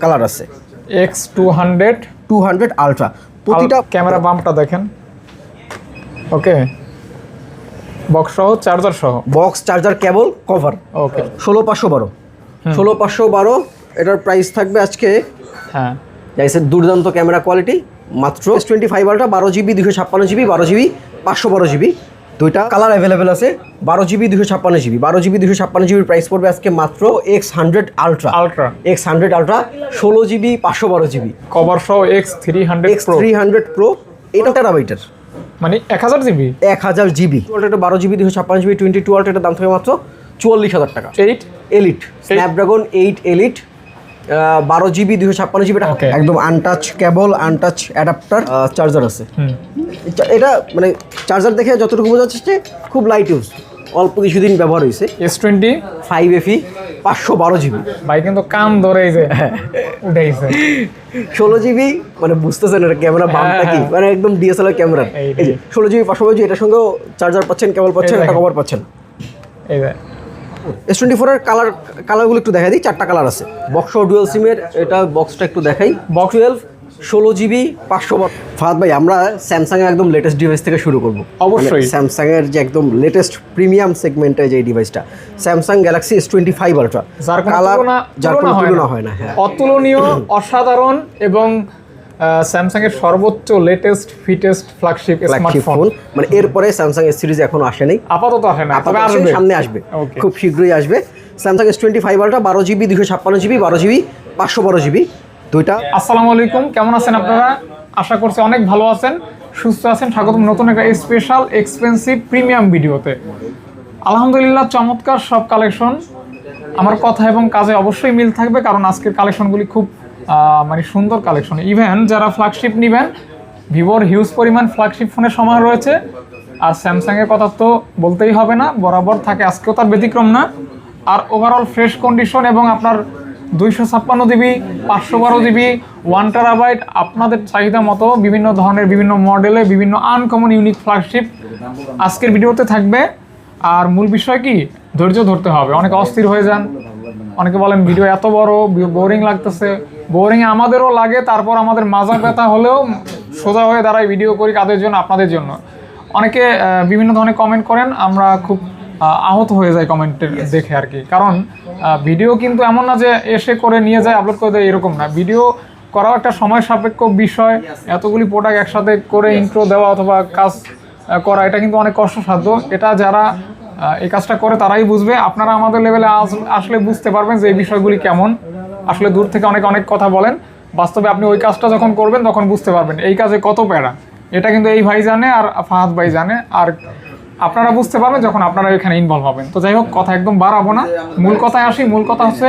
Colour আছে। X200 ultra, প্রতিটা camera বাম্পটা দেখেন। ওকে, বক্স সহ চার্জার সহ, বক্স চার্জার কেবল কভার। ওকে 16512 16512 এটার প্রাইস থাকবে আজকে। হ্যাঁ, যাইছে দুর্দান্ত ক্যামেরা কোয়ালিটি, মাত্র S25 ultra 12GB 256GB 12GB 512GB, দুইটা কালার অ্যাভেলেবেল আছে। 12GB 256GB 12GB 256GB price পড়বে আজকে মাত্র X100 ultra. X100 ultra 16GB 512GB cover সহ X300 Pro। এটা টেরাবাইটের, মানে 1000GB 1000GB। এটা 12GB 256GB 22 আলট্রা, এটার দাম থাকে মাত্র 44000 টাকা। 8 elite Snapdragon 8 elite 12GB 256GB একদম আনটাচ কেবল, আনটাচ অ্যাডাপ্টার, চার্জার আছে। এটা মানে চার্জার দেখে যতটুকু বোঝা যাচ্ছে খুব লাইট ইউজ, অল্প কিছুদিন ব্যবহার হয়েছে। S25 FE 512GB ভাই, কিন্তু কাম ধরে এই যে উঠাইছে। 16GB, মানে বুঝতেছেন এটা ক্যামেরা বামটা কি, মানে একদম DSLR ক্যামেরা। এই যে 16GB 512GB, এটার সঙ্গেও চার্জার পাচ্ছেন, কেবল পাচ্ছেন, একটা কভার পাচ্ছেন। এই যে S24 এর কালারগুলো একটু দেখাই দিই। 4টা কালার আছে বক্স ডুয়াল সিমের। এটা বক্সটা একটু দেখাই। Box 12 16GB 512। ফাহাদ ভাই, আমরা স্যামসাং এর একদম লেটেস্ট ডিভাইস থেকে শুরু করব। অবশ্যই স্যামসাং এর যে একদম লেটেস্ট প্রিমিয়াম সেগমেন্টের যে ডিভাইসটা, স্যামসাং গ্যালাক্সি S25 আলট্রা, যার কোনো তুলনা হয় না। হ্যাঁ, অতুলনীয়, অসাধারণ এবং স্যামসাং এর সর্বোচ্চ লেটেস্ট ফিটেস্ট ফ্ল্যাগশিপ স্মার্টফোন। মানে এরপরে স্যামসাং এস সিরিজ এখনো আসেনি, আপাতত আসে না, তবে আসবে, সামনে আসবে, খুব শীঘ্রই আসবে। Samsung S25 ultra 12GB 256GB 12GB 512GB দুইটা। আসসালামু আলাইকুম, কেমন আছেন আপনারা? আশা করছি অনেক ভালো আছেন, সুস্থ আছেন। স্বাগতম নতুন একটা স্পেশাল এক্সপেন্সিভ প্রিমিয়াম ভিডিওতে। আলহামদুলিল্লাহ, চমৎকার সব কালেকশন। আমার কথা এবং কাজে অবশ্যই মিল থাকবে, কারণ আজকের কালেকশনগুলি খুব মানে সুন্দর কালেকশন। ইভেন যারা ফ্ল্যাগশিপ নেবেন, ভিভোর হিউজ পরিমাণ ফ্ল্যাগশিপ ফোনের সময় রয়েছে। আর স্যামসাংয়ের কথা তো বলতেই হবে না, বরাবর থাকে, আজকেও তার ব্যতিক্রম না। আর ওভারঅল ফ্রেশ কন্ডিশন এবং আপনার 256GB 512GB 1TB আপনাদের চাহিদা মতো বিভিন্ন ধরনের, বিভিন্ন মডেলে, বিভিন্ন আনকমন ইউনিক ফ্ল্যাগশিপ আজকের ভিডিওতে থাকবে। আর মূল বিষয় কি, ধৈর্য ধরতে হবে। অনেকে অস্থির হয়ে যান, অনেকে বলেন ভিডিও এত বড়, বোরিং লাগতেছে। বোরিং আমাদেরও লাগে, তারপর আমাদের মাজা ব্যথা হলেও সোজা হয়ে দাঁড়ায় ভিডিও করি কাদের জন্য? আপনাদের জন্য। অনেকে বিভিন্ন ধরনের কমেন্ট করেন, আমরা খুব আহত হয়ে যায় কমেন্টের দেখে আর কি। কারণ ভিডিও কিন্তু এমন না যে এসে করে নিয়ে যায় আপলোড করে দেয়, এরকম না। ভিডিও করাও একটা সময় সাপেক্ষ বিষয়। এতগুলি প্রোডাক্ট একসাথে করে ইন্ট্রো দেওয়া অথবা কাজ করা, এটা কিন্তু অনেক কষ্টসাধ্য। এটা যারা এই কাজটা করে তারাই বুঝবে। আপনারা আমাদের লেভেলে আসলে বুঝতে পারবেন যে এই বিষয়গুলি কেমন। আসলে দূর থেকে অনেক কথা বলেন, বাস্তবে আপনি ওই কাজটা যখন করবেন তখন বুঝতে পারবেন এই কাজে কত প্যারা। এটা কিন্তু এই ভাই জানে আর ফাহাদ ভাই জানে, আর আপনারা বুঝতে পারবেন যখন আপনারা এখানে ইনভলভ হবেন। তো যাই হোক, কথা একদম বাড়াবো না, মূল কথায় আসি। মূল কথা হচ্ছে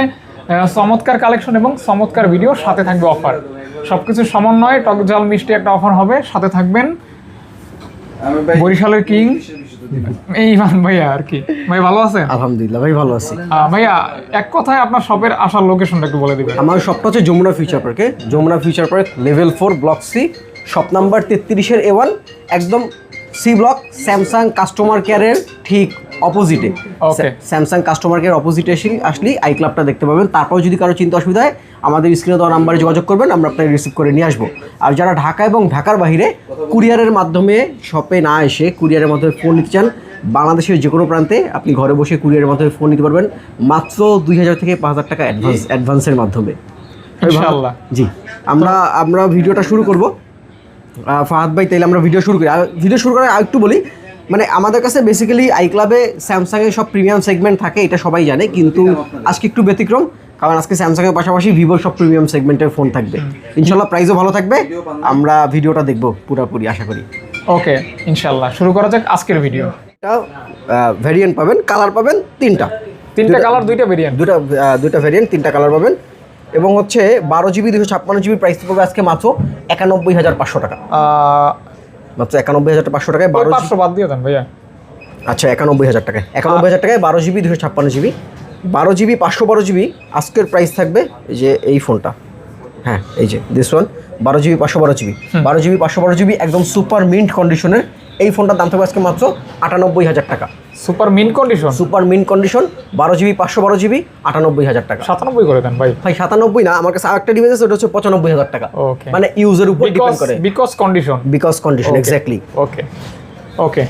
চমৎকার কালেকশন এবং চমৎকার ভিডিও, সাথে থাকবে অফার। সবকিছু সমন্বয়ে টক ঝাল মিষ্টি একটা অফার হবে। সাথে থাকবেন বরিশালের কিং ইমান ভাইয়া আর কি। ভাই ভালো আছেন? আলহামদুলিল্লাহ ভাই, ভালো আছি। ভাইয়া, এক কথায় আপনার শপের আসার লোকেশনটা একটু বলে দিবেন। আমার শপটা হচ্ছে Jamuna future park, Jamuna future park level 4 block C, shop number 33 A1, একদম সি ব্লক, স্যামসাং কাস্টমার কেয়ারের ঠিক অপোজিটে। স্যামসাং কাস্টমার কেয়ার অপোজিটে আসলেই আই ক্লাবটা দেখতে পাবেন। তারপর যদি কারো চিন্তা অসুবিধা হয়, আমাদের স্ক্রিনে দেওয়া নাম্বারে যোগাযোগ করবেন, আমরা আপনাকে রিসিভ করে নিয়ে আসবো। আর যারা ঢাকা এবং ঢাকার বাইরে কুরিয়ারের মাধ্যমে শপে না এসে কুরিয়ারের মাধ্যমে ফোন নিতে চান, বাংলাদেশের যে কোনো প্রান্তে আপনি ঘরে বসে কুরিয়ারের মাধ্যমে ফোন নিতে পারবেন মাত্র 2000 থেকে 5000 টাকা অ্যাডভান্সের মাধ্যমে। ইনশাআল্লাহ। জি, আমরা ভিডিওটা শুরু করব। ফাহাদ ভাই, তাইলে আমরা ভিডিও শুরু করি। ভিডিও শুরু করার একটু বলি, মানে আমাদের কাছে বেসিক্যালি আই ক্লাবে স্যামসাংয়ের সব প্রিমিয়াম সেগমেন্ট থাকে, এটা সবাই জানে, কিন্তু আজকে একটু ব্যতিক্রম, কারণ আজকে স্যামসাংয়ের পাশাপাশি ভিভোর সব প্রিমিয়াম সেগমেন্টের ফোন থাকবে। ইনশাল্লাহ প্রাইসও ভালো থাকবে। আমরা ভিডিওটা দেখবো পুরোপুরি, আশা করি। ওকে, ইনশাল্লাহ শুরু করা যাক আজকের ভিডিও। এটা ভ্যারিয়েন্ট পাবেন, কালার পাবেন তিনটা কালার, দুইটা ভ্যারিয়েন্ট, দুইটা ভ্যারিয়েন্ট, তিনটা কালার পাবেন। এবং হচ্ছে 12GB 256GB প্রাইস পড়বে আজকে মাত্র 91,500 টাকা। মাত্র 91,500 টাকায় 500 বাদ দিয়ে দেন ভাইয়া। আচ্ছা, 91,000 টাকায় 91,000 টাকায় 12GB 256GB 12GB 512GB আজকের প্রাইস থাকবে। এই যে এই ফোনটা, হ্যাঁ এই যে this one, 12GB 512GB 12GB 512GB একদম সুপার মিন্ট কন্ডিশনের এই ফোনটার দাম থাকবে আজকে মাত্র 98,000 টাকা। Super mint condition, super mint condition, 12GB 512GB, 98,000 টাকা। 97 করে দেন ভাই। ভাই 97 না, আমার কাছে আরেকটা ডিভাইস আছে, ওটা হচ্ছে 95,000 টাকা। ওকে, মানে ইউজের উপর ডিপেন্ড করে, বিকজ কন্ডিশন এক্স্যাক্টলি। ওকে ওকে,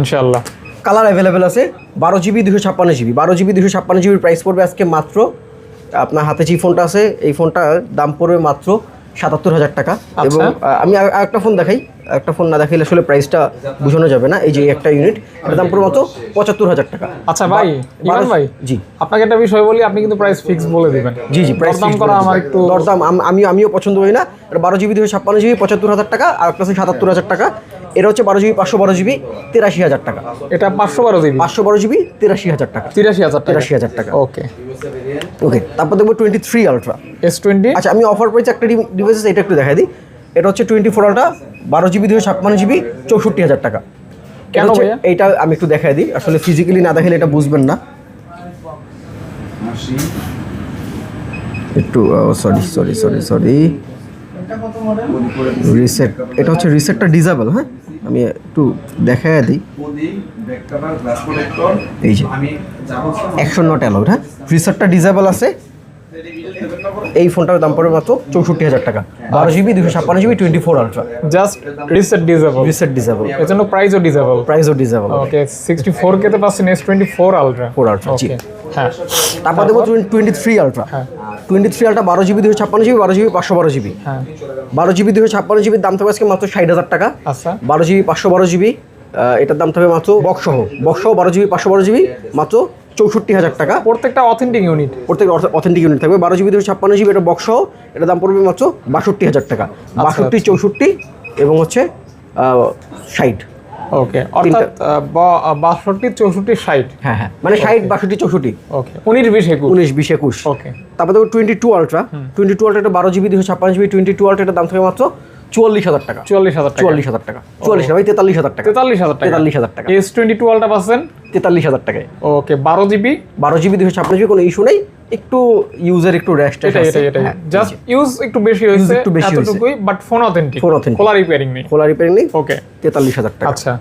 ইনশাআল্লাহ। কালার অ্যাভেলেবেল আছে, 12GB 256GB, 12GB 256GB price পড়বে আজকে মাত্র, আপনার হাতে যে ফোনটা আছে এই ফোনটার দাম পড়বে মাত্র 77,000 টাকা। এবং আমি আরেকটা ফোন দেখাই, একটা ফোন না দেখাইলে আসলে প্রাইসটা বোঝানো যাবে না। এই যে একটা ইউনিট, এটার দাম পড়বে মাত্র 75,000 টাকা। আচ্ছা ভাই, ইমান ভাই, জি আপনাকে একটা বিষয় বলি, আপনি কিন্তু প্রাইস ফিক্স বলে দিবেন। জি প্রাইস দাম করা আমার একটু দরদাম আমিও পছন্দ করি না। এটা 12GB 256GB 75,000 টাকা, আর একটা আছে 77,000 টাকা। এটা হচ্ছে 12GB 512GB 83,000 টাকা। এটা 512GB 512GB 83,000 টাকা। 83,000 টাকা। ওকে ওকে, তারপর দেখবো 23 আলট্রা S20। আচ্ছা, আমি অফার প্রাইস একটা ডিভাইস আছে, এটা একটু দেখাই দিই। এটা হচ্ছে 24 আলট্রা, 12GB 256GB 64,000 টাকা। কেন ভাইয়া? এইটা আমি একটু দেখাই দিই, আসলে ফিজিক্যালি না দেখালে এটা বুঝবেন না। একটু সরি রিসেট, এটা হচ্ছে রিসেটটা ডিজেবল। হ্যাঁ, আমি একটু দেখাই দিই। এই যে অ্যাকশন নট অ্যালাউড। হ্যাঁ, রিসেটটা ডিজেবল আছে। এই ফোনটার দাম পড়বে মাত্র 64,000 টাকা, 12GB 256GB 24 ultra. Just reset disable, এর জন্য প্রাইসও ডিসেবল। ওকে, 64K তে পাচ্ছেন S24 আলট্রা। জি হ্যাঁ, তারপর দেবো 23 ultra. 23 ultra 12GB 256GB, 12GB 512GB। হ্যাঁ, 12GB 256GB দাম থাকবে আজকে মাত্র 60,000 টাকা। আচ্ছা, 12GB 512GB এটার দাম থাকবে মাত্র বক্স সহ 12GB 512GB মাত্র 64,000 টাকা। প্রত্যেকটা অথেন্টিক ইউনিট থাকবে। 12GB 256GB এটা বক্স সহ, এটার দাম পড়বে মাত্র 62,000 টাকা। 62, 64 এবং হচ্ছে 60। ওকে, অর্থাৎ 62, 64, 60। হ্যাঁ, মানে 60, 62, 64। ওকে, 19, 20, 21। ওকে, তারপর দেখো 22 আলট্রা। 22 আলট্রা এটা 12GB 256GB 22 আলট্রা, এটার দাম থাকবে মাত্র 44,000 টাকা। 44,000 টাকা। 44 না ভাই, 43,000 টাকা। 43,000 টাকা। S22 আলট্রা পাচ্ছেন 43,000 টাকায়। ওকে, 12GB 256GB, কোনো ইস্যু নেই। একটু ইউজার একটু রেস্ট আছে, এটাই জাস্ট ইউজ একটু বেশি হয়েছে, এতটুকুই। বাট ফোন অথেন্টিক, খোলা রিপেয়ারিং নেই। ওকে, 43,000 টাকা। আচ্ছা,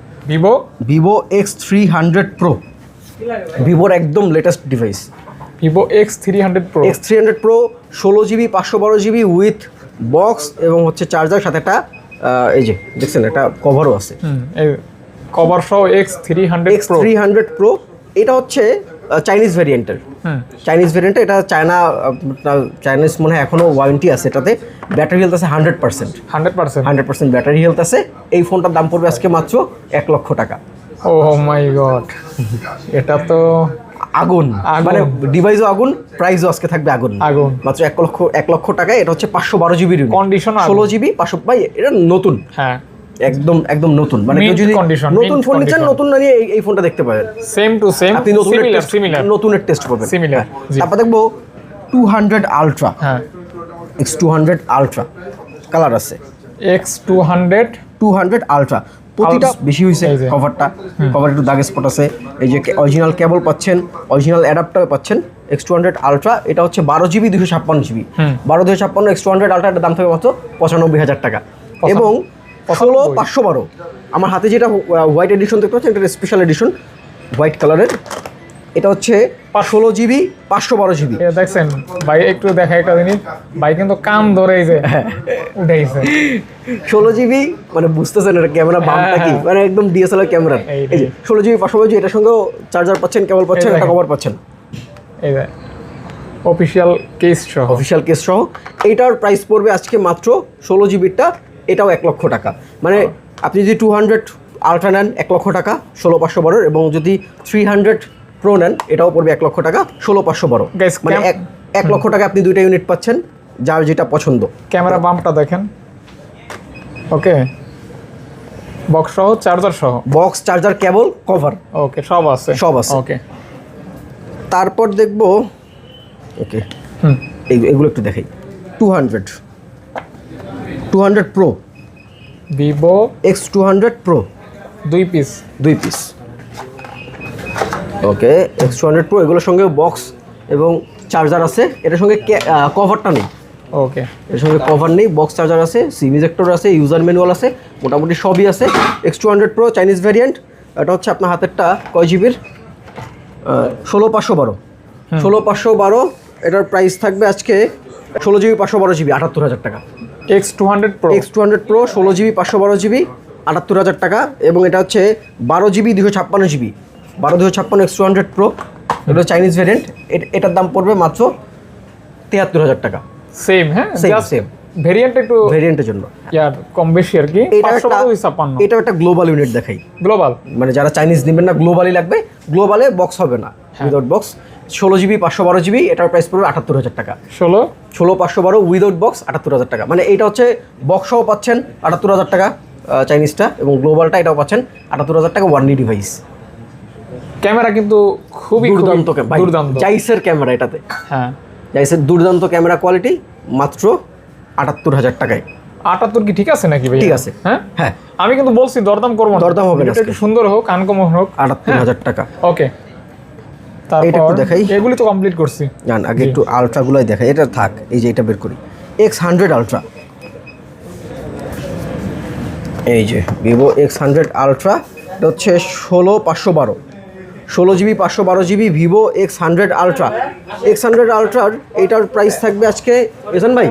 Vivo X300 Pro, ভিভোর একদম latest device. Vivo X300 Pro 16GB 512GB with box এবং হচ্ছে চার্জার, সাথে একটা এই যে দেখছেন একটা কভারও আছে। কভার সহ X300 Pro। এটা হচ্ছে চাইনিজ ভেরিয়েন্টের। এটা চাইনিজ মনে হয় এখনো ওয়ারেন্টি আছে এটাতে। ব্যাটারি হেলথ আছে 100%। ব্যাটারি হেলথ আছে। এই ফোনটার দাম পড়বে আজকে মাত্র 1 লক্ষ টাকা। ও মাই গড, এটা তো আগুন, মানে ডিভাইসও আগুন, প্রাইসও আজকে থাকবে আগুন। মাত্র 1 লক্ষ টাকায়। এটা হচ্ছে 512GB কন্ডিশন, 16GB 500। ভাই এটা নতুন, হ্যাঁ একদম নতুন। মানে কেউ যদি নতুন ফোন নিচ্ছেন, নতুন না নিয়ে এই ফোনটা দেখতে পাবেন। সেম টু সেম, আপনি নতুনের টেস্ট পাবেন। তারপর দেখবো 200 আলট্রা। হ্যাঁ, X200 আলট্রা কালার আছে। X200 আলট্রা প্রতিটা বেশি হয়েছে। কভার একটু দাগ স্পট আছে। এই যে অরিজিনাল কেবল পাচ্ছেন, অরিজিনাল অ্যাডাপ্টার পাচ্ছেন। X200 আলট্রা এটা হচ্ছে 12GB 256GB। 256 X200 আলট্রা, এটার দাম থাকবে মাত্র 95,000 টাকা। এবং 16/512 আমার হাতে যেটা হোয়াইট এডিশন দেখতে পাচ্ছেন, এটা স্পেশাল এডিশন হোয়াইট কালারের। এটা হচ্ছে 16GB 512GB। দেখছেন ভাই, একটু দেখা একটা জিনিস ভাই, কিন্তু কান ধরে এই যে উঠাইছে 16GB, মানে বুঝতেছেন এটা ক্যামেরা বামটা কি, মানে একদম DSLR ক্যামেরা। এই যে 16GB 512GB, এটার সঙ্গেও চার্জার পাচ্ছেন, কেবল পাচ্ছেন, একটা কভার পাচ্ছেন। এই যে অফিশিয়াল কেস সহ এইটার প্রাইস পড়বে আজকে মাত্র 16GBটা, এটাও 1 লক্ষ টাকা। মানে আপনি যদি 200 আলট্রা নেন 1 লক্ষ টাকা 16/512, এবং যদি 300 Pro নেন এটাও পড়বে 1 লক্ষ টাকা 16/512। মানে 1 লক্ষ টাকা আপনি দুইটা ইউনিট পাচ্ছেন, যার যেটা পছন্দ। ক্যামেরা বাম্পটা দেখেন। ওকে, বক্স সহ, চার্জার সহ, বক্স, চার্জার, কেবল, কভার, ওকে, সব আছে। ওকে, তারপর দেখবো, ওকে এগুলো একটু দেখাই। 200 Pro, Vivo X200 Pro 2 piece. Okay, X200 Pro এগুলোর সঙ্গে বক্স এবং চার্জার আছে। এটার সঙ্গে কভারটা নেই, ওকে, এর সঙ্গে কভার নেই, বক্স চার্জার আছে, সিম ইজেক্টর আছে, ইউজার ম্যানুয়াল আছে, মোটামুটি সবই আছে। X200 Pro চাইনিজ ভ্যারিয়েন্ট, এটা হচ্ছে আপনার হাতেরটা কয় জিবির, 16512। 16512, এটার প্রাইস থাকবে আজকে 16GB 512GB 78,000 টাকা। X200 Pro, X200 Pro 16GB 512GB 78,000 টাকা। এবং এটা হচ্ছে 12GB 256GB, 12 256 X200 Pro, এটা চাইনিজ ভ্যারিয়েন্ট। এটার দাম পড়বে মাত্র 73,000 টাকা। সেম, হ্যাঁ, সেম ভেরিয়েন্ট একটু ভেরিয়েন্টের জন্য ইয়ার কম বেশি আর কি। এটা একটা গ্লোবাল ইউনিট দেখাই, গ্লোবাল, মানে যারা চাইনিজ নেবেন না গ্লোবালই লাগবে, গ্লোবালে বক্স হবে না, উইদাউট বক্স। 16GB 512GB, এটার প্রাইস পড়বে 78,000 টাকা। 16 512 উইদাউট বক্স 78,000 টাকা। মানে এটা হচ্ছে বক্স সহ পাচ্ছেন 78,000 টাকা চাইনিজটা, এবং গ্লোবালটা এটাও পাচ্ছেন 78,000 টাকা ওয়ানলি ডিভাইস। ক্যামেরা কিন্তু খুবই দুর্দান্ত, দুর্দান্ত জাইসের ক্যামেরা এটাতে, হ্যাঁ জাইসের দুর্দান্ত ক্যামেরা কোয়ালিটি, মাত্র 78,000 টাকায়। 78 কি ঠিক আছে নাকি ভাই? ঠিক আছে, হ্যাঁ হ্যাঁ, আমি কিন্তু বলছি দরদাম করবো না, দরদাম হবে না, একটু সুন্দর হোক, আনকমন হোক। 78,000 টাকা। ওকে, এটা একটু তারপর দেখাই, এগুলি তো কমপ্লিট করছি। জান আগে একটু আলট্রাগুলোই দেখাই, এটা থাক, এই যে এটা বের করি, X100 আলট্রা। এই যে ভিভো X100 আলট্রা, এটা হচ্ছে 16512, 16GB 512GB Vivo X100 ultra. X100 আলট্রার এটার প্রাইস থাকবে আজকে, এজন ভাই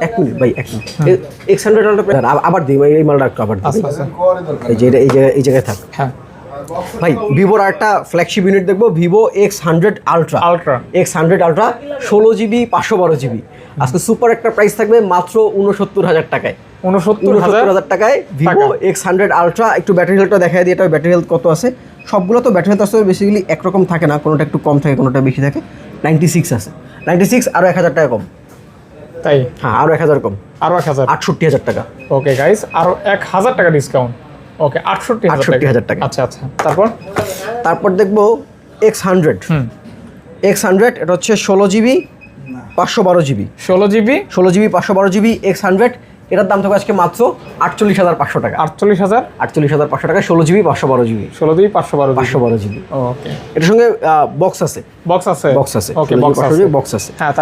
1 মিনিট ভাই, 1 মিনিট, X100 আলট্রা আবার দিই ভাই, এই মালটা একটু আবার দিই, এই যে এই জায়গায় থাক। হ্যাঁ ভাই, ভিভোর একটা ফ্ল্যাগশিপ ইউনিট দেখবো, Vivo X100 ultra. X100 ultra 16GB 512GB, আজকে সুপার একটা প্রাইস থাকবে মাত্র 69,000 টাকায়। 69,000 টাকায় ভিভো X100 আলট্রা। একটু ব্যাটারি হেলথটা দেখাই দিই, এটা ব্যাটারি হেলথ কত আছে। সবগুলো তো ব্যাটারি হেলথ আসলে বেসিক্যালি একরকম থাকে না, কোনোটা একটু কম থাকে, কোনোটা বেশি থাকে। 96 আছে, 96 আরও 1,000 টাকা কম, তাই? হ্যাঁ, আরও 1,000 কম, আরও 1,000, 68,000 টাকা। ওকে গাইস, আরও 1,000 টাকা ডিসকাউন্ট। ওকে, 68,000 টাকা। আচ্ছা আচ্ছা, তারপর দেখবো X100। X100 এটা হচ্ছে 16GB 512GB, 16GB 512GB X100। এটার দাম থাকবে আজকে মাত্র 48,500 টাকা। 48,500 টাকা 16GB 512GB, 512GB। ওকে, এটার সঙ্গে বক্স আছে, ওকে, বক্স আছে। হ্যাঁ,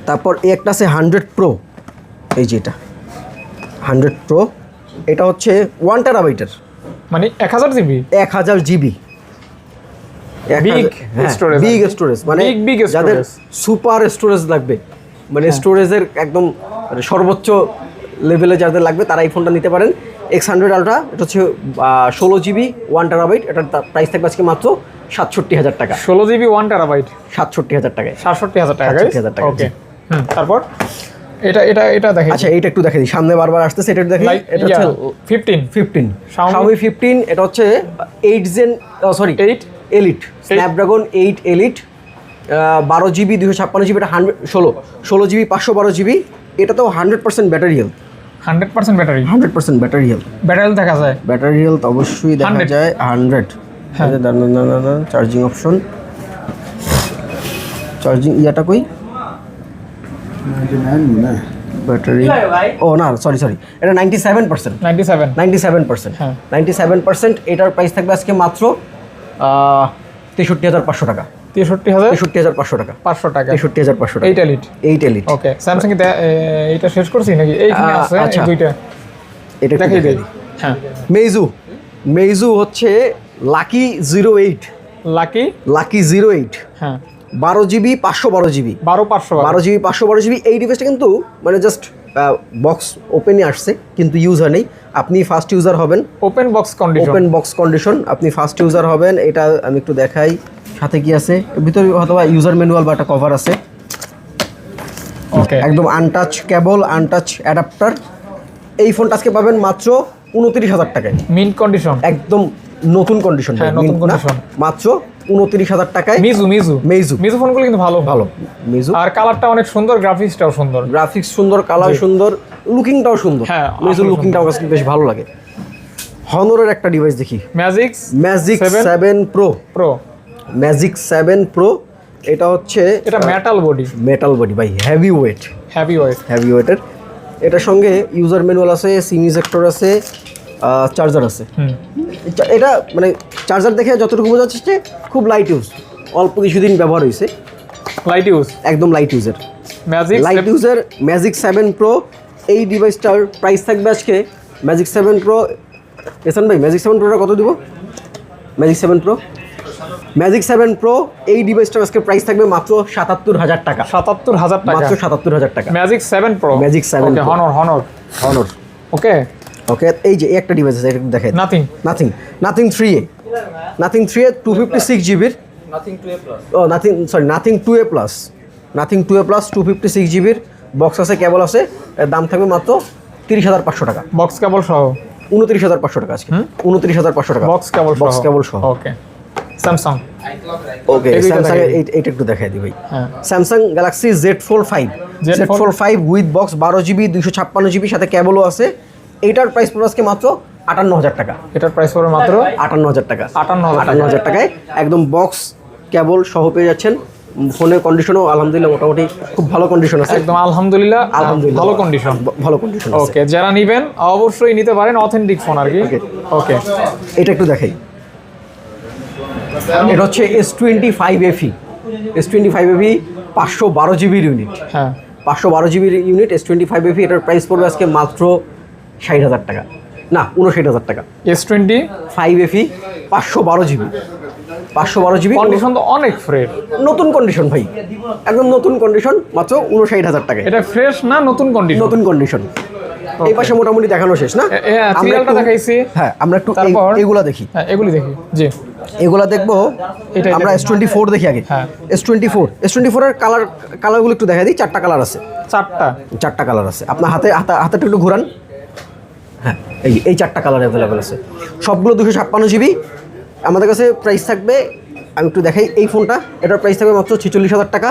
তারপর এই একটা আছে 100 Pro, এই যে এটা 100 Pro, এটা হচ্ছে 1 টেরাবাইটের, মানে 1000GB, 1000GB বিগ স্টোরেজ, মানে যাদের সুপার স্টোরেজ লাগবে, মানে স্টোরেজের একদম সর্বোচ্চ লেভেলে যাদের লাগবে তারা এই ফোনটা নিতে পারেন। X100 আলট্রা, এটা হচ্ছে 16GB 1 টেরাবাইট, এটার প্রাইস থাকবে আজকে মাত্র 67,000 টাকা। 16GB 1 টেরাবাইট 67,000 টাকায়, 67,000 টাকা। ওকে, তারপর এটা দেখেন। আচ্ছা, এইটা একটু দেখে দিই, সামনে বারবার আসতেছে, এটা দেখেন। এটা হচ্ছে 15 Xiaomi 15, এটা হচ্ছে 8 elite, Snapdragon 8 elite, 12GB 256GB, এটা 16GB 512GB। এটা তো 100% battery health, 100% battery, 100% battery health, দেখা যায়, ব্যাটারি হেলথ অবশ্যই দেখা যায় 100। চার্জিং অপশন, চার্জিং ইয়াটা কই, ব্যাটারি, ও না, সরি, এটা 97%, 97%। এটার প্রাইস থাকবে আজকে মাত্র 63,500 টাকা। 63,500 টাকা, 500 টাকা, 63,500 টাকা। 8 এলিট। ওকে, স্যামসাং এইটা শেষ করছি নাকি? এইখানে আছে এই দুইটা, এটা দেখাই দিই। হ্যাঁ, মেইজু হচ্ছে লাকি 08, লাকি 08, হ্যাঁ, 12GB 512GB, 12GB 512GB। এই ডিভাইসটা কিন্তু মানে জাস্ট বক্স ওপেনই আসছে, কিন্তু ইউজার নেই। আপনি ফার্স্ট ইউজার হবেন, ওপেন বক্স কন্ডিশন, আপনি ফার্স্ট ইউজার হবেন। এটা আমি একটু দেখাই, সাথে কি আছে ভিতরে, হয়তো ইউজার ম্যানুয়াল বা একটা কভার আছে। ওকে, একদম আনটাচ কেবল, আনটাচ অ্যাডাপ্টার। এই ফোনটা আজকে পাবেন মাত্র 29,000 টাকায়, মিন্ট কন্ডিশন, একদম নতুন কন্ডিশন, মাত্র 29,000 টাকায়। মেইজু ফোনগুলো কিন্তু ভালো মেইজু, আর কালারটা অনেক সুন্দর, গ্রাফিক্সটাও সুন্দর, কালার সুন্দর, লুকিংটাও সুন্দর। হ্যাঁ, মেইজু লুকিংটাও কাছে বেশ ভালো লাগে। হনরের একটা ডিভাইস দেখি, ম্যাজিক 7 প্রো। এটা হচ্ছে মেটাল বডি ভাই, হেভি ওয়েটের। এটার সঙ্গে ইউজার ম্যানুয়াল আছে, সিম ইজেক্টর আছে, চার্জার আছে। এটা মানে চার্জার দেখে যতটুকু বোঝা যাচ্ছে খুব লাইট ইউজ, অল্প কিছুদিন ব্যবহার হয়েছে, একদম লাইট ইউজের। Magic light user magic 7 pro, এই ডিভাইসটার প্রাইস থাকবে আজকে ম্যাজিক 7 প্রো। এসান ভাই ম্যাজিক 7 প্রোটা কত দিব? ম্যাজিক 7 প্রো, ম্যাজিক 7 প্রো এই ডিভাইসটার আজকে প্রাইস থাকবে মাত্র 77,000 টাকা। 77,000 টাকা, মাত্র 77,000 টাকা। ম্যাজিক 7 প্রো, ম্যাজিক 7 ওকে, হনর ওকে ওকে। এই যে একটা ডিভাইস আছে, এটা দেখাই। Nothing nothing 3A, nothing 3A 256 জিবির, ও nothing 2A plus, nothing 2A plus 256 জিবির বক্স আছে, কেবল আছে। এর দাম থাকবে মাত্র 30,500 টাকা। বক্স কেবল সহ 29,500 টাকা আজকে, 29,500 টাকা বক্স কেবল সহ। ওকে, স্যামসাং, ওকে স্যামসাং এইটা একটু দেখাই দিই ভাই। হ্যাঁ, Samsung Galaxy Z4 with box 12 GB 256 GB সাথে কেবলও আছে। এইটার প্রাইস পড়বে আজকে মাত্র 58,000 টাকা। এটার প্রাইস পড়বে মাত্র 58,000 টাকা। 58,000 টাকায় একদম বক্স কেবল সহ পেয়ে যাচ্ছেন। ফোনের কন্ডিশনও আলহামদুলিল্লাহ মোটামুটি খুব ভালো কন্ডিশন আছে, একদম আলহামদুলিল্লাহ ভালো কন্ডিশন। ওকে, যারা নিবেন অবশ্যই নিতে পারেন, অথেন্টিক ফোন আর কি। ওকে, এটা একটু দেখাই। এটা হচ্ছে S25FE, S25FE 512 জিবির ইউনিট। হ্যাঁ, 512 জিবির ইউনিট S25FE। এটার প্রাইস পড়বে আজকে মাত্র 60,000 টাকা, না 59,000 টাকা। S25FE 512 জিবি, 512 জিবি কন্ডিশন তো অনেক ফ্রেশ, নতুন কন্ডিশন ভাই, একদম নতুন কন্ডিশন, মাত্র 59,000 টাকা। এটা ফ্রেশ না নতুন কন্ডিশন? নতুন কন্ডিশন। এই পাশে মোটামুটি দেখানো শেষ না? সিরিয়ালটা দেখাইছি। হ্যাঁ, আমরা একটু এগুলা দেখি। হ্যাঁ, এগুলি দেখি। জি, এগুলা দেখবো। আমরা S24 দেখি আগে। হ্যাঁ, S24 এর কালারগুলো একটু দেখা দিই। 4টা কালার আছে, 4টা কালার আছে। আপনার হাতে একটু ঘুরান। হ্যাঁ, এই 4টা কালার অ্যাভেলেবেল আছে, সবগুলো 256 জিবি। আমাদের কাছে প্রাইস থাকবে, আমি একটু দেখাই। এই ফোনটা, এটার প্রাইস থাকবে মাত্র 46,000 টাকা।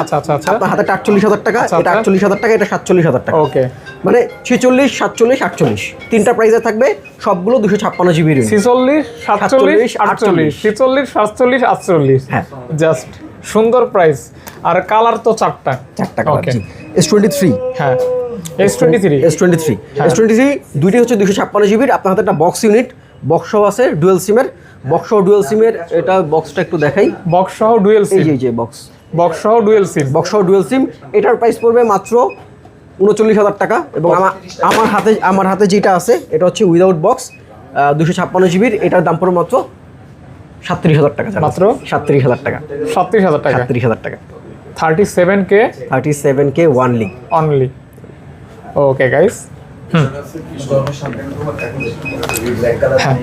আপনার হাতে 48,000 টাকা, এটা 48,000 টাকা, এটা 47,000 টাকা। ওকে, মানে 46, 47, 48 তিনটা প্রাইসে থাকবে, সবগুলো 256 জিবি। 46, 47, 48, 46, 47, 48। হ্যাঁ, জাস্ট সুন্দর প্রাইস। আর কালার তো 4টা কালার। S23, হ্যাঁ, S23 দুইটি হচ্ছে 256 জিবির। আপনার হাতে একটা বক্স ইউনিট, বক্স সহ আছে, ডুয়েল সিমের। এটা বক্সটা একটু দেখাই। বক্স সহ ডুয়েল সিম, এই যে বক্স সহ ডুয়েল সিম। এটার প্রাইস পড়বে মাত্র 39,000 টাকা। এবং আমার হাতে যেটা আছে এটা হচ্ছে উইদাউট বক্স 256 জিবির। এটার দাম পড়বে মাত্র 37,000 টাকা। মাত্র 37,000 টাকা। 37,000 টাকা। 37,000 টাকা। 37K only. Okay guys.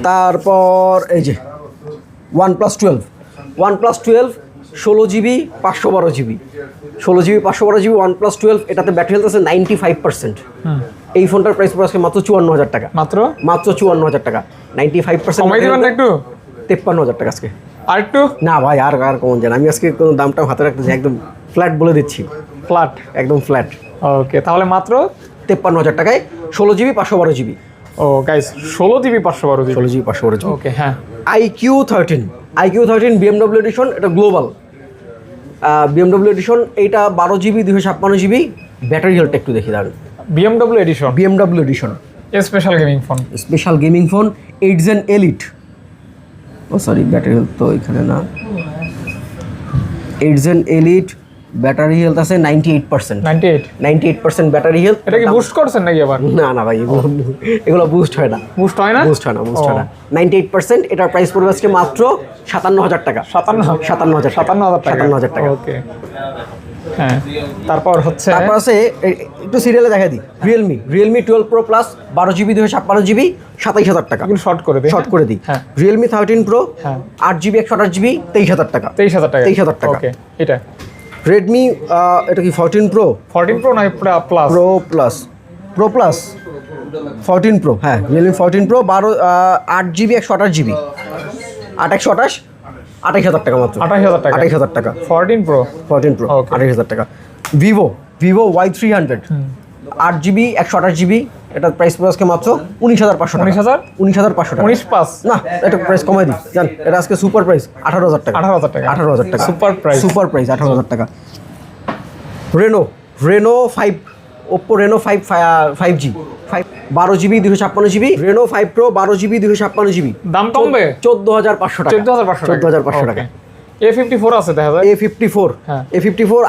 তারপর এই যে OnePlus 12 16 GB 512 GB, 512 GB OnePlus 12। এটাতে ব্যাটারি হেলথ আছে 95%। এই ফোনটার প্রাইস পড়ে আজকে মাত্র 54,000 টাকা। মাত্র 54,000 টাকা। 95% কমাই দিবেন না একটু? 53,000 টাকা আজকে। আর একটু না ভাই, আর কমন যান। আমি আজকে কোনো দামটা হাতে রাখতে একদম ফ্ল্যাট বলে দিচ্ছি, একদম ফ্ল্যাট। ওকে, তাহলে মাত্র 53,000 টাকায় 16 GB 512 GB. Oh guys, 16 GB 512 GB. 16 GB 512 GB. Okay, হ্যাঁ। iQ13 BMW এডিশন, এটা গ্লোবাল BMW এডিশন। এইটা 12 জিবি 256 জিবি। ব্যাটারি হেলথ একটু দেখি দাঁড়ান। BMW addition special gaming phone 8 Gen Elite। ও সরি, ব্যাটারি হেলথ তো এখানে না। 8 Gen Elite ব্যাটারি হেলথ আছে 98% ব্যাটারি হেলথ। এটা কি বুস্ট করছেন নাকি আবার? না ভাই, এগুলো বুস্ট হয় না। 98%। এটার প্রাইস পড়বে আজকে মাত্র 57,000 টাকা। 57,000 টাকা। ওকে, হ্যাঁ। তারপর আছে একটু সিরিয়ালে দেখা দিই। Realme 12 Pro Plus 12 GB 256 GB 27,000 টাকা। শর্ট করে দিই। Realme 13 Pro 8 জিবি 128 জিবি 23,000 টাকা। 23,000 টাকা। ওকে, এটা Redmi এটা কি 14 Pro না প্লাস? Pro Plus 14 Pro, হ্যাঁ Realme 14 Pro 8 জিবি 128 জিবি 128 28,000 টাকা মাত্র। 28,000 টাকা। 14 Pro 28,000 টাকা। Vivo Y300 8 GB 128 GB. এটার প্রাইস পড়ে আজকে মাত্র 19,500 টাকা। 19,500 টাকা। 19,500 না, এটা প্রাইস কমাই দিই জান। এটা আজকে সুপার প্রাইস 18,000 টাকা। 18,000 টাকা সুপার প্রাইস 18,000 টাকা। Oppo Reno 5G 12 GB 256 GB. Reno 5 Pro 12 GB 256 GB. দাম কমবে? 14,500 টাকা। 14,500 টাকা। A54 আছে দেখা যায়। A54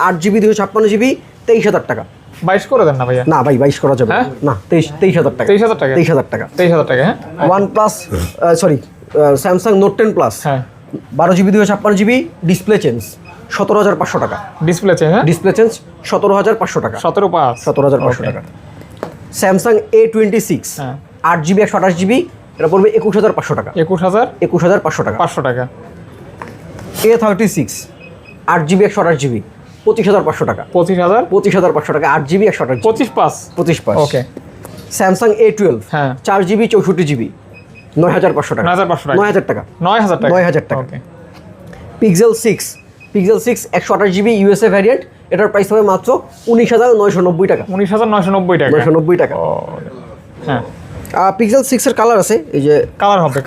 8 জিবি 256 জিবি 23,000 টাকা। 22 করে দেন না ভাইয়া। না ভাই 22 করা যাবে হ্যাঁ? না, 23,000 টাকা। 23,000 টাকা? 23,000 টাকা। 23,000 টাকা, হ্যাঁ। OnePlus sorry Samsung note 10 plus, হ্যাঁ 12GB 256GB, ডিসপ্লে চেঞ্জ 17,500 টাকা। ডিসপ্লে চেঞ্জ, হ্যাঁ ডিসপ্লে চেঞ্জ 17,500 টাকা। 17,500 17,500 টাকা। স্যামসাং A26 হ্যাঁ 8GB 128GB, এটা পড়বে 21,500 টাকা। 21,500 টাকা। টাকা। A36 8GB 128GB, 25,500 টাকা। 25,500 টাকা। 8GB 128GB, 25,500 ওকে। স্যামসাং A12 হ্যাঁ 4GB 64GB, 9,500 টাকা। 9,500 টাকা। 9,000 টাকা। 9,000 টাকা। 9,000 টাকা। ওকে। পিক্সেল 6 128GB ইউএসএ ভ্যারিয়েন্ট, এটার প্রাইস হবে মাত্র 19,990 টাকা। 19,990 টাকা। 990 টাকা। ও, হ্যাঁ পিক্সেল 6 এর কালার আছে, এই যে কালার হবে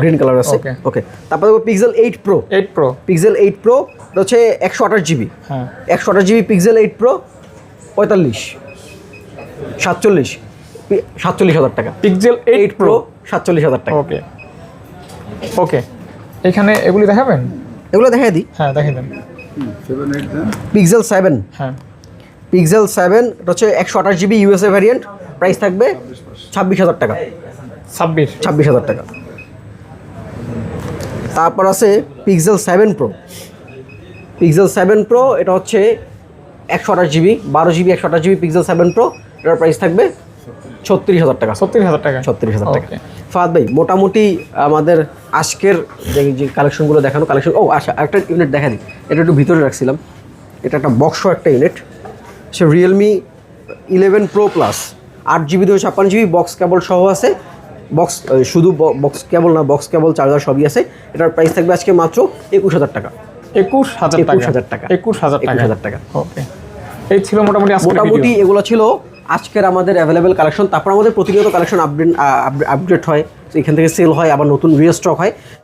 গ্রিন কালার আছে, ওকে। ওকে। তারপরে pixel 8 Pro, 8 Pro, pixel 8 Pro এটা হচ্ছে 128GB, হ্যাঁ 128GB পিক্সেল 8 Pro 47,000 টাকা। পিক্সেল 8 Pro, 47,000 টাকা। ওকে ওকে। এখানে এগুলি দেখাবেন? এগুলো দেখাই দিই। হ্যাঁ দেখিয়ে দেন। পিক্সেল 7, হ্যাঁ পিক্সেল 7 এটা হচ্ছে 128GB ইউএসএ ভ্যারিয়েন্ট, প্রাইস থাকবে 26,000 টাকা। 26,000 টাকা। তারপর আছে পিক্সেল 7 Pro, পিক্সেল 7 Pro এটা হচ্ছে 128GB 12GB 128GB pixel 7 Pro, এটার প্রাইস থাকবে 36,000 টাকা। 36,000 টাকা। 36,000 টাকা। ওকে। ফাহাদ ভাই, মোটামুটি আমাদের আজকের যে কালেকশনগুলো দেখানো, কালেকশন আচ্ছা একটা ইউনিট দেখা দিই, এটা একটু ভিতরে রাখছিলাম। এটা একটা বক্স একটা ইউনিট, সে realme 11 Pro Plus 8GB 256GB box cable সহ আছে। বক্স শুধু বক্স কেবল না, বক্স কেবল চার্জার সবই আছে। এটার প্রাইস থাকবে আজকে মাত্র 21,000 টাকা। 21,000 টাকা। 21,000 টাকা। 21,000 টাকা। ওকে। এই ছিল মোটামুটি আজকের মোটামুটি ভিডিও। এগুলো ছিল আজকের আমাদের অ্যাভেলেবেল কালেকশন। তারপর আমাদের প্রতিনিয়ত কালেকশন আপডেট হয়, তো এখান থেকে সেল হয়, আবার নতুন রিস্টক হয়।